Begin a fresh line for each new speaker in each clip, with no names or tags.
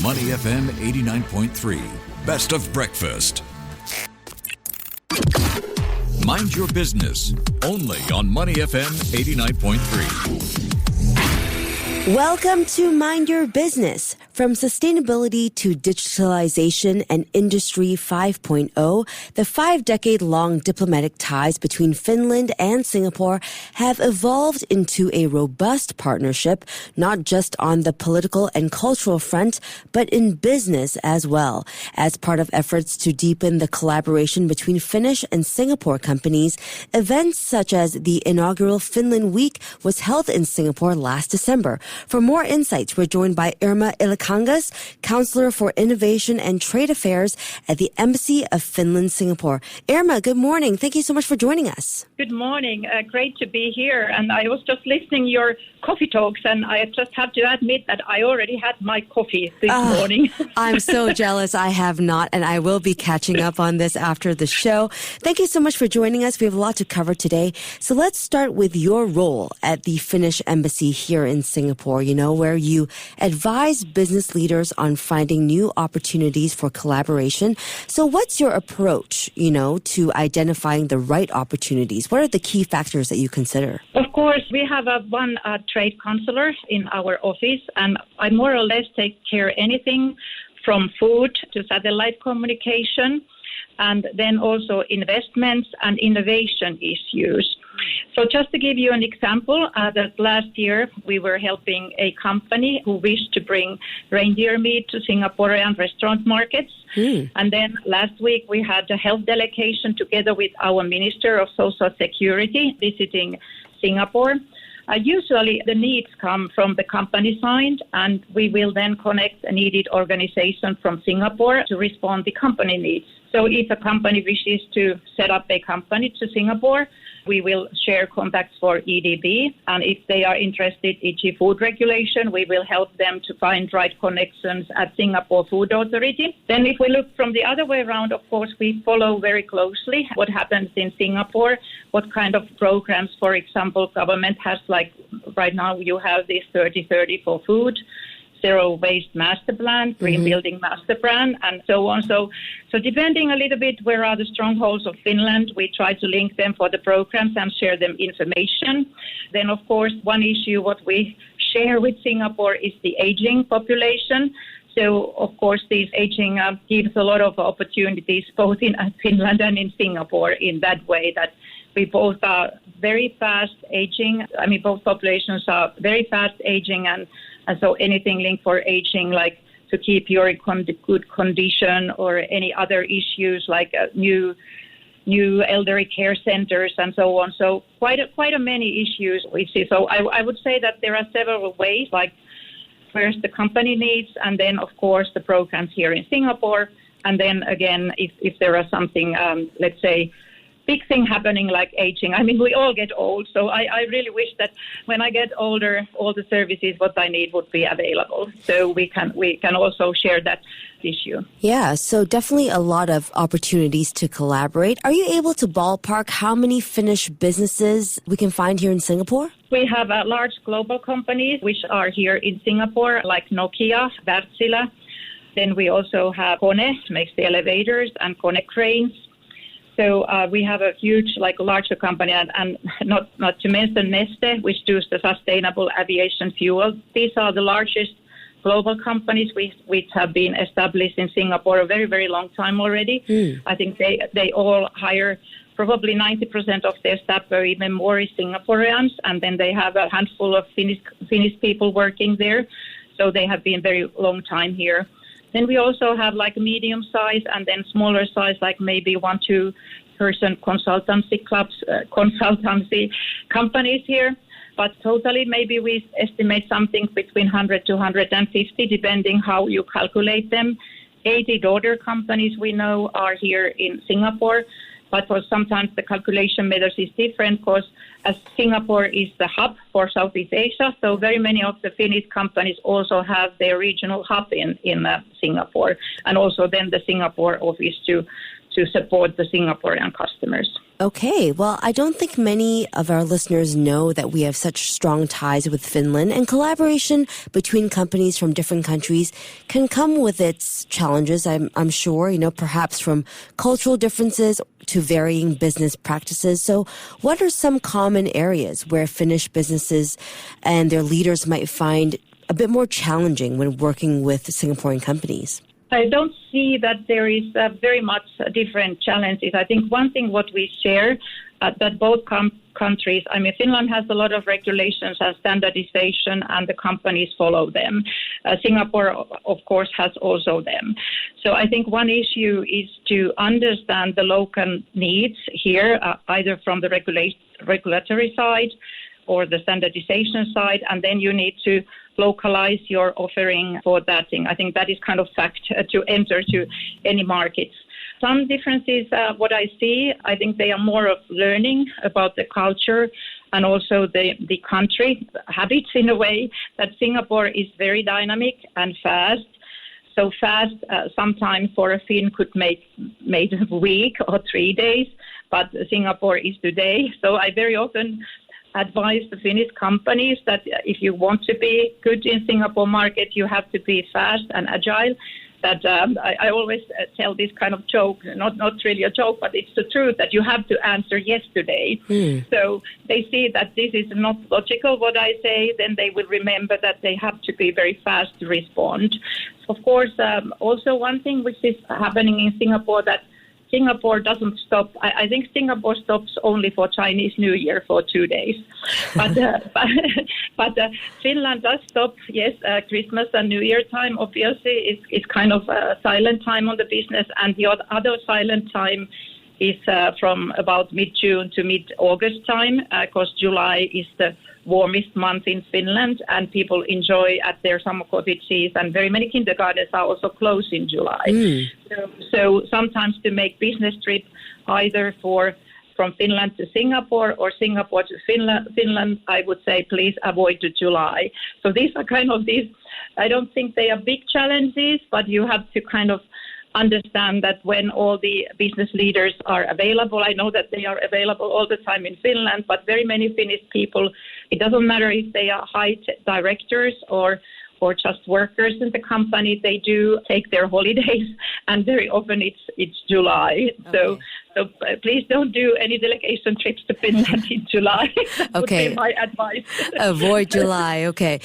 Money FM 89.3, best of breakfast. Mind your business, only on Money FM 89.3.
Welcome to Mind Your Business. From sustainability to digitalization and Industry 5.0, the 5-decade-long diplomatic ties between Finland and Singapore have evolved into a robust partnership, not just on the political and cultural front, but in business as well. As part of efforts to deepen the collaboration between Finnish and Singapore companies, events such as the inaugural Finland Week was held in Singapore last December. For more insights, we're joined by Irma Ylikangas, Counsellor for Innovation and Trade Affairs at the Embassy of Finland Singapore. Irma, good morning. Thank you so much for joining us.
Good morning. Great to be here. And I was just listening to your coffee talks, and I just have to admit that I already had my coffee this morning.
I'm so jealous I have not, and I will be catching up on this after the show. Thank you so much for joining us. We have a lot to cover today. So let's start with your role at the Finnish Embassy here in Singapore, where you advise business leaders on finding new opportunities for collaboration. So what's your approach, to identifying the right opportunities? What are the key factors that you consider?
Of course, we have one trade counselor in our office, and I more or less take care of anything from food to satellite communication, and then also investments and innovation issues. So just to give you an example, that last year we were helping a company who wished to bring reindeer meat to Singaporean restaurant markets. And then last week we had a health delegation together with our Minister of Social Security visiting Singapore. Usually the needs come from the company side, and we will then connect a needed organization from Singapore to respond to company needs. So if a company wishes to set up a company to Singapore, we will share contacts for EDB. And if they are interested in food regulation, we will help them to find right connections at Singapore Food Authority. Then if we look from the other way around, of course, we follow very closely what happens in Singapore, what kind of programs, for example, government has, like right now you have this 30-30 for food, zero waste master plan, green building master plan, and so on. So depending a little bit where are the strongholds of Finland, we try to link them for the programs and share them information. Then, of course, one issue what we share with Singapore is the aging population. So, of course, this aging gives a lot of opportunities both in Finland and in Singapore in that way that we both are very fast aging. I mean, both populations are very fast aging, and so anything linked for aging, like to keep your good condition or any other issues like new elderly care centers and so on. So quite a many issues we see. So I would say that there are several ways, like first the company needs, and then, of course, the programs here in Singapore. And then again, if there are something, let's say, big thing happening like aging. I mean, we all get old, so I really wish that when I get older, all the services what I need would be available. So we can also share that issue.
Yeah, so definitely a lot of opportunities to collaborate. Are you able to ballpark how many Finnish businesses we can find here in Singapore?
We have large global companies which are here in Singapore, like Nokia, Wärtsilä. Then we also have Kone, makes the elevators, and Kone Cranes. So we have a huge, larger company, and not to mention Neste, which does the sustainable aviation fuel. These are the largest global companies which have been established in Singapore a very, very long time already. I think they all hire probably 90% of their staff, or even more, is Singaporeans, and then they have a handful of Finnish people working there. So they have been very long time here. Then we also have medium size and then smaller size, like maybe 1-2 person consultancy clubs, consultancy companies here. But totally maybe we estimate something between 100 to 150, depending how you calculate them. 80 daughter companies we know are here in Singapore. But for sometimes the calculation methods is different because as Singapore is the hub for Southeast Asia, so very many of the Finnish companies also have their regional hub in Singapore, and also then the Singapore office to to support the Singaporean customers.
Okay, well, I don't think many of our listeners know that we have such strong ties with Finland, and collaboration between companies from different countries can come with its challenges, I'm sure, perhaps from cultural differences to varying business practices. So what are some common areas where Finnish businesses and their leaders might find a bit more challenging when working with Singaporean companies?
I don't see that there is very much different challenges. I think one thing what we share that both countries, Finland has a lot of regulations and standardization, and the companies follow them. Singapore, of course, has also them. So I think one issue is to understand the local needs here, either from the regulatory side or the standardization side, and then you need to localize your offering for that thing. I think that is kind of fact to enter to any markets. Some differences, what I see, I think they are more of learning about the culture and also the country habits in a way, that Singapore is very dynamic and fast. So fast, sometimes for a Finn could make a week or 3 days, but Singapore is today. So I very often advise the Finnish companies that if you want to be good in Singapore market, you have to be fast and agile. That I always tell this kind of joke, not really a joke, but it's the truth, that you have to answer yesterday. So they see that this is not logical what I say, then they will remember that they have to be very fast to respond. Of course, also one thing which is happening in Singapore, that Singapore doesn't stop. I think Singapore stops only for Chinese New Year for 2 days. But Finland does stop, yes, Christmas and New Year time, obviously, is kind of a silent time on the business. And the other silent time is from about mid-June to mid-August time, because July is the warmest month in Finland, and people enjoy at their summer cottages, and very many kindergartens are also closed in July. So sometimes to make business trip either from Finland to Singapore or Singapore to Finland, I would say please avoid the July. So these are kind of these, I don't think they are big challenges, but you have to kind of understand that when all the business leaders are available, I know that they are available all the time in Finland, but very many Finnish people, it doesn't matter if they are high directors or just workers in the company, they do take their holidays, and very often it's July. Okay. So please don't do any delegation trips to Finland in July. That would be my advice.
Avoid July, okay.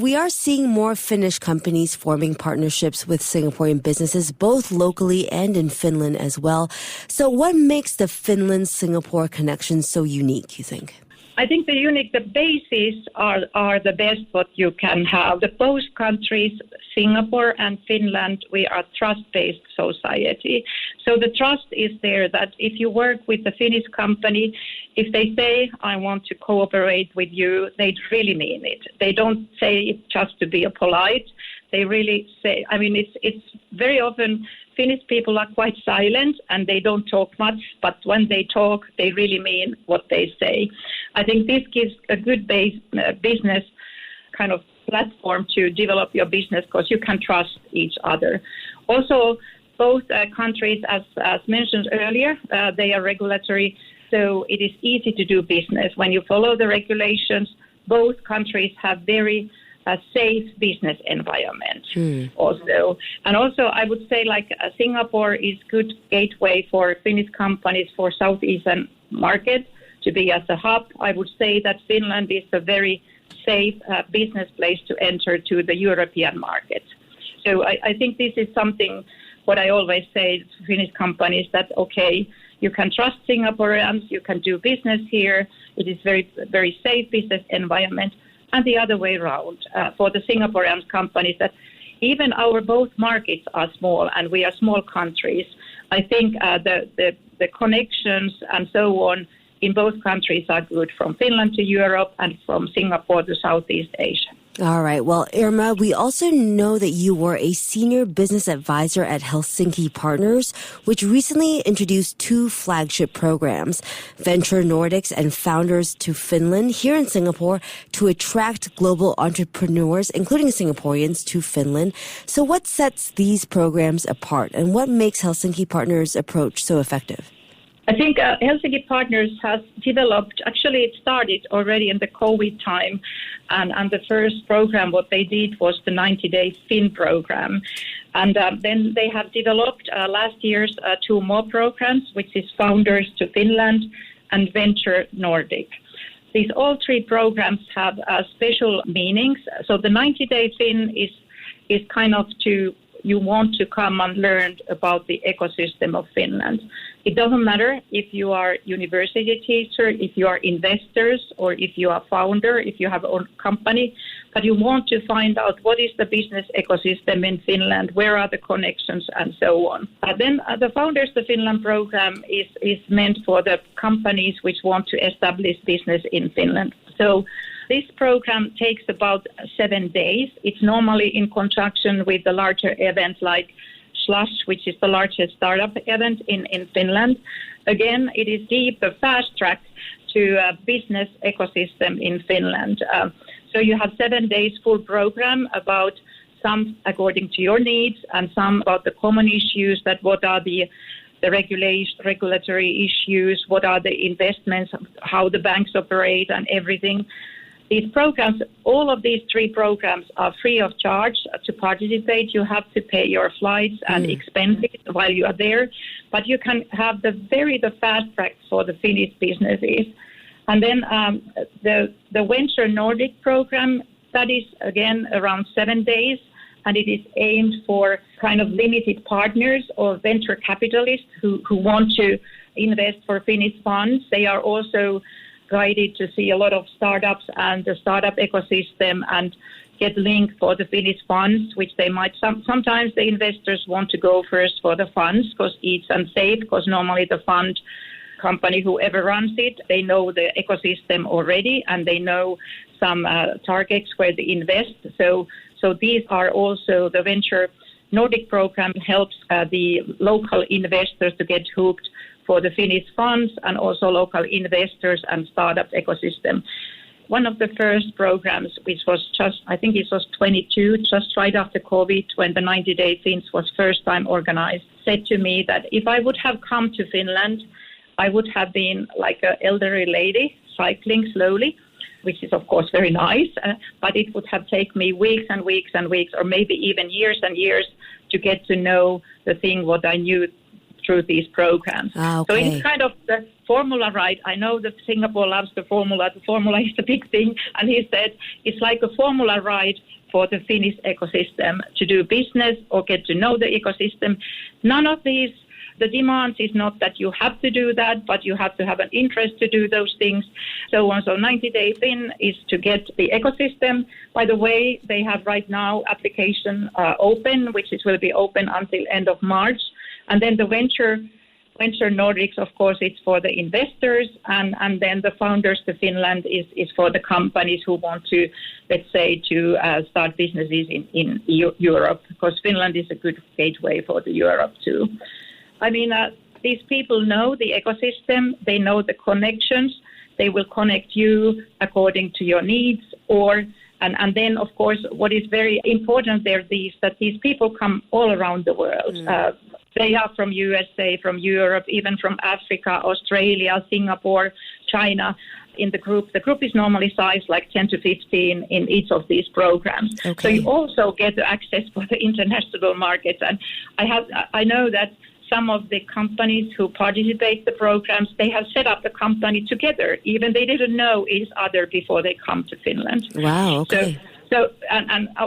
We are seeing more Finnish companies forming partnerships with Singaporean businesses, both locally and in Finland as well. So what makes the Finland-Singapore connection so unique, you think?
I think the bases are the best what you can have. The both countries, Singapore and Finland, we are trust-based society. So the trust is there that if you work with a Finnish company, if they say, I want to cooperate with you, they really mean it. They don't say it just to be polite. They really say, it's very often Finnish people are quite silent and they don't talk much, but when they talk, they really mean what they say. I think this gives a good business kind of platform to develop your business, because you can trust each other. Also, both countries, as mentioned earlier, they are regulatory, so it is easy to do business. When you follow the regulations, both countries have very a safe business environment also. And also I would say Singapore is good gateway for Finnish companies for Southeastern market to be as a hub. I would say that Finland is a very safe business place to enter to the European market. So I think this is something what I always say to Finnish companies, that you can trust Singaporeans, you can do business here. It is very, very safe business environment. And the other way around for the Singaporean companies, that even our both markets are small and we are small countries. I think the connections and so on in both countries are good, from Finland to Europe and from Singapore to Southeast Asia.
All right. Well, Irma, we also know that you were a senior business advisor at Helsinki Partners, which recently introduced 2 flagship programs, Venture Nordics and Founders to Finland here in Singapore, to attract global entrepreneurs, including Singaporeans, to Finland. So what sets these programs apart, and what makes Helsinki Partners' approach so effective?
I think Helsinki Partners has developed, actually it started already in the COVID time, and the first program, what they did was the 90-day Fin program. And then they have developed last year's 2 more programs, which is Founders to Finland and Venture Nordic. These all 3 programs have special meanings. So the 90-day Fin is kind of you want to come and learn about the ecosystem of Finland. It doesn't matter if you are university teacher, if you are investors, or if you are founder, if you have your own company, but you want to find out what is the business ecosystem in Finland, where are the connections, and so on. Then the Founders to Finland program is meant for the companies which want to establish business in Finland. So this program takes about 7 days. It's normally in conjunction with the larger events like Slush, which is the largest startup event in Finland. Again, it is the fast track to a business ecosystem in Finland. So you have 7 days full program about some according to your needs and some about the common issues, that what are the regulatory issues, what are the investments, how the banks operate and everything. These programs, all of these 3 programs are free of charge to participate. You have to pay your flights and expenses while you are there, but you can have the fast track for the Finnish businesses. And then the Venture Nordic program, that is again around 7 days, and it is aimed for kind of limited partners or venture capitalists who want to invest for Finnish funds. They are also guided to see a lot of startups and the startup ecosystem and get linked for the Finnish funds, which they might, sometimes the investors want to go first for the funds because easy and safe, because normally the fund company, whoever runs it, they know the ecosystem already and they know some targets where they invest. So these are also the Venture Nordic program helps the local investors to get hooked for the Finnish funds and also local investors and startup ecosystem. One of the first programs, which was I think it was 22, just right after COVID, when the 90-day Fins was first time organized, said to me that if I would have come to Finland, I would have been like an elderly lady cycling slowly, which is of course very nice, but it would have taken me weeks and weeks and weeks, or maybe even years and years to get to know the thing what I knew through these programs.
Okay.
So it's kind of the formula, right? I know that Singapore loves the formula. The formula is the big thing. And he said it's like a formula ride for the Finnish ecosystem to do business or get to know the ecosystem. None of these, the demands is not that you have to do that, but you have to have an interest to do those things. So on. So 90-day Fin is to get the ecosystem. By the way, they have right now application open, which will be open until end of March. And then the Venture Nordics, of course, it's for the investors. And then the Founders to Finland is for the companies who want to, let's say, to start businesses in Europe, because Finland is a good gateway for the Europe too. I mean, these people know the ecosystem. They know the connections. They will connect you according to your needs. And then, of course, what is very important there is that these people come all around the world. They are from USA, from Europe, even from Africa, Australia, Singapore, China in the group. The group is normally sized like 10 to 15 in each of these programs. Okay. So you also get the access for the international markets. And I know that some of the companies who participate the programs, they have set up the company together. Even they didn't know each other before they come to Finland.
Wow, okay.
So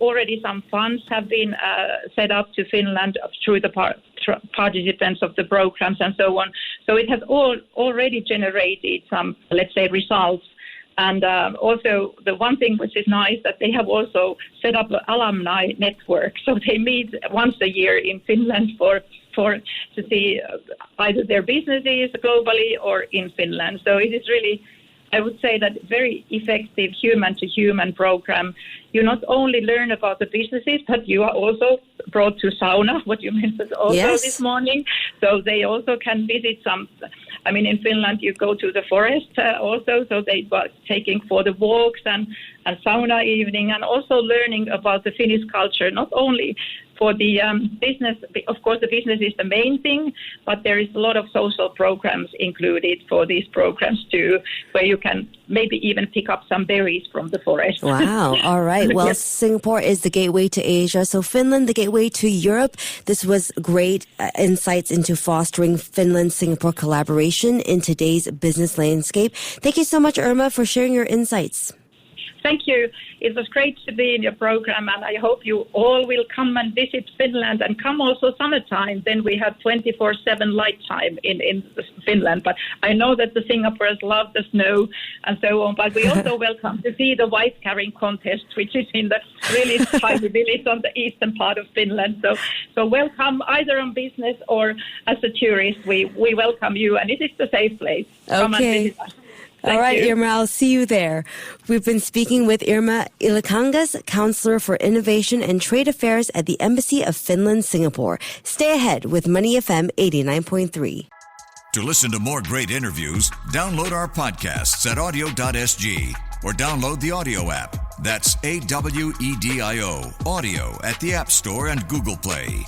already some funds have been set up to Finland through the participants of the programs and so on. So it has already generated some, let's say, results. And also the one thing which is nice that they have also set up an alumni network. So they meet once a year in Finland to see either their businesses globally or in Finland. So it is really I would say that very effective human-to-human program. You not only learn about the businesses, but you are also brought to sauna, what you mentioned also this morning. So they also can visit some. I mean, in Finland, you go to the forest also, so they were taking for the walks and sauna evening, and also learning about the Finnish culture, not only for the business. Of course, the business is the main thing, but there is a lot of social programs included for these programs too, where you can maybe even pick up some berries from the forest.
Wow. All right. Well, Singapore is the gateway to Asia. So Finland, the gateway to Europe. This was great insights into fostering Finland-Singapore collaboration in today's business landscape. Thank you so much, Irma, for sharing your insights.
Thank you. It was great to be in your program, and I hope you all will come and visit Finland, and come also summertime. Then we have 24/7 light time in Finland. But I know that the Singaporeans love the snow and so on. But we also welcome to see the white carrying contest, which is in the really tiny village on the eastern part of Finland. So welcome either on business or as a tourist. We welcome you, and it is a safe place. Come and visit us.
All right, Irma, I'll see you there. We've been speaking with Irma Ylikangas, Counsellor for Innovation and Trade Affairs at the Embassy of Finland Singapore. Stay ahead with Money FM 89.3.
To listen to more great interviews, download our podcasts at audio.sg or download the audio app. That's AWEDIO, audio at the App Store and Google Play.